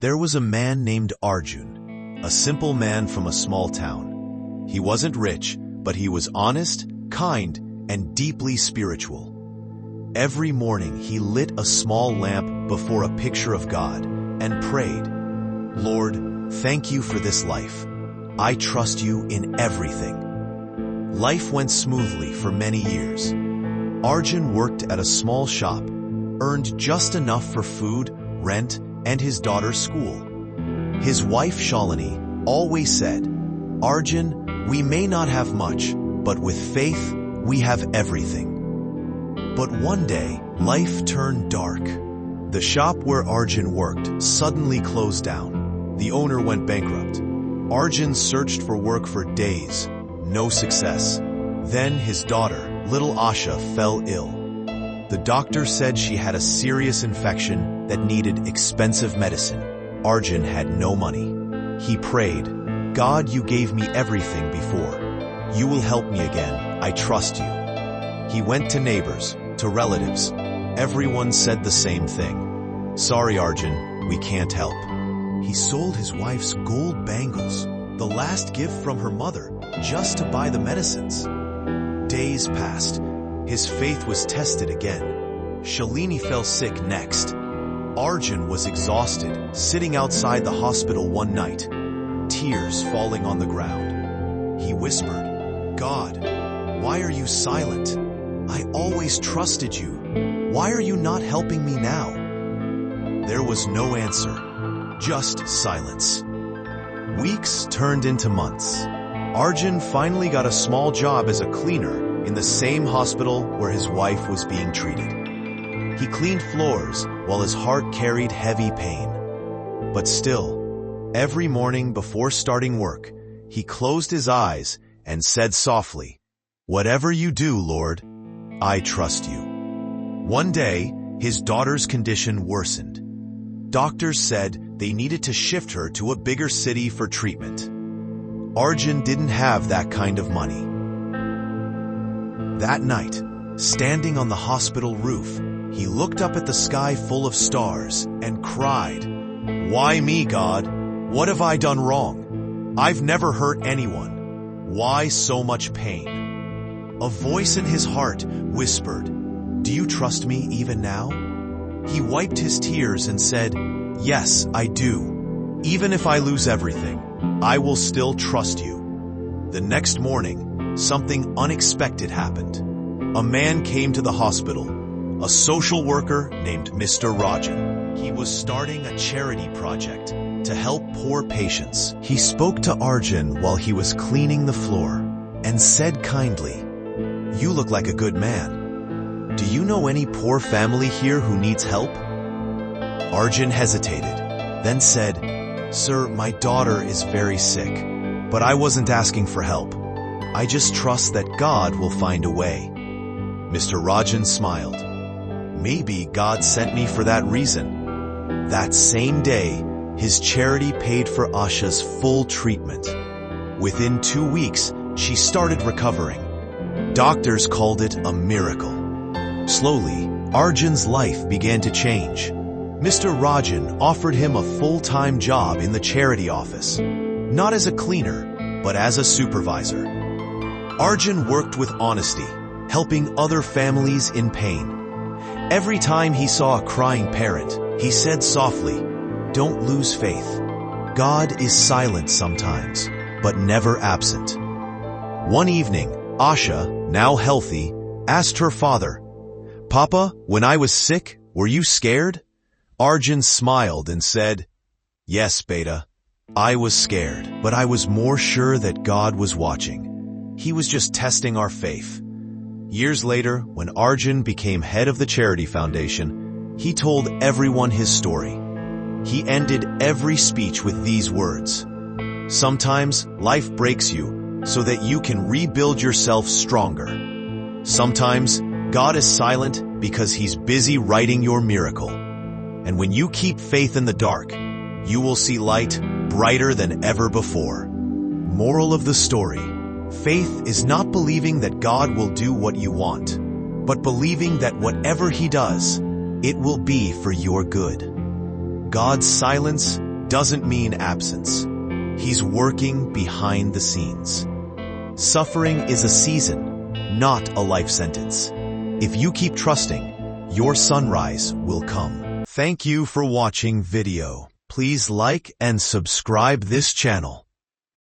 There was a man named Arjun, a simple man from a small town. He wasn't rich, but he was honest, kind, and deeply spiritual. Every morning he lit a small lamp before a picture of God and prayed, "Lord, thank you for this life. I trust you in everything." Life went smoothly for many years. Arjun worked at a small shop, earned just enough for food, rent, and his daughter's school. His wife Shalini always said, "Arjun, we may not have much, but with faith, we have everything." But one day, life turned dark. The shop where Arjun worked suddenly closed down. The owner went bankrupt. Arjun searched for work for days, no success. Then his daughter, little Asha, fell ill. The doctor said she had a serious infection that needed expensive medicine. Arjun had no money. He prayed, "God, you gave me everything before. You will help me again. I trust you." He went to neighbors, to relatives. Everyone said the same thing. "Sorry, Arjun, we can't help." He sold his wife's gold bangles, the last gift from her mother, just to buy the medicines. Days passed. His faith was tested again. Shalini fell sick next. Arjun was exhausted, sitting outside the hospital one night, tears falling on the ground. He whispered, "God, why are you silent? I always trusted you. Why are you not helping me now?" There was no answer, just silence. Weeks turned into months. Arjun finally got a small job as a cleaner in the same hospital where his wife was being treated. He cleaned floors while his heart carried heavy pain. But still, every morning before starting work, he closed his eyes and said softly, "Whatever you do, Lord, I trust you." One day, his daughter's condition worsened. Doctors said they needed to shift her to a bigger city for treatment. Arjun didn't have that kind of money. That night, standing on the hospital roof, he looked up at the sky full of stars and cried, "Why me, God? What have I done wrong? I've never hurt anyone. Why so much pain?" A voice in his heart whispered, "Do you trust me even now?" He wiped his tears and said, "Yes, I do. Even if I lose everything, I will still trust you." The next morning, something unexpected happened. A man came to the hospital, a social worker named Mr. Rajan. He was starting a charity project to help poor patients. He spoke to Arjun while he was cleaning the floor and said kindly, "You look like a good man. Do you know any poor family here who needs help?" Arjun hesitated, then said, "Sir, my daughter is very sick, but I wasn't asking for help. I just trust that God will find a way." Mr. Rajan smiled. "Maybe God sent me for that reason." That same day, his charity paid for Asha's full treatment. Within 2 weeks, she started recovering. Doctors called it a miracle. Slowly, Arjun's life began to change. Mr. Rajan offered him a full-time job in the charity office, not as a cleaner, but as a supervisor. Arjun worked with honesty, helping other families in pain. Every time he saw a crying parent, he said softly, "Don't lose faith. God is silent sometimes, but never absent." One evening, Asha, now healthy, asked her father, "Papa, when I was sick, were you scared?" Arjun smiled and said, "Yes, beta. I was scared, but I was more sure that God was watching. He was just testing our faith." Years later, when Arjun became head of the charity foundation, he told everyone his story. He ended every speech with these words, "Sometimes life breaks you so that you can rebuild yourself stronger. Sometimes God is silent because he's busy writing your miracle. And when you keep faith in the dark, you will see light brighter than ever before." Moral of the story: faith is not believing that God will do what you want, but believing that whatever he does, it will be for your good. God's silence doesn't mean absence. He's working behind the scenes. Suffering is a season, not a life sentence. If you keep trusting, your sunrise will come. Thank you for watching video. Please like and subscribe this channel.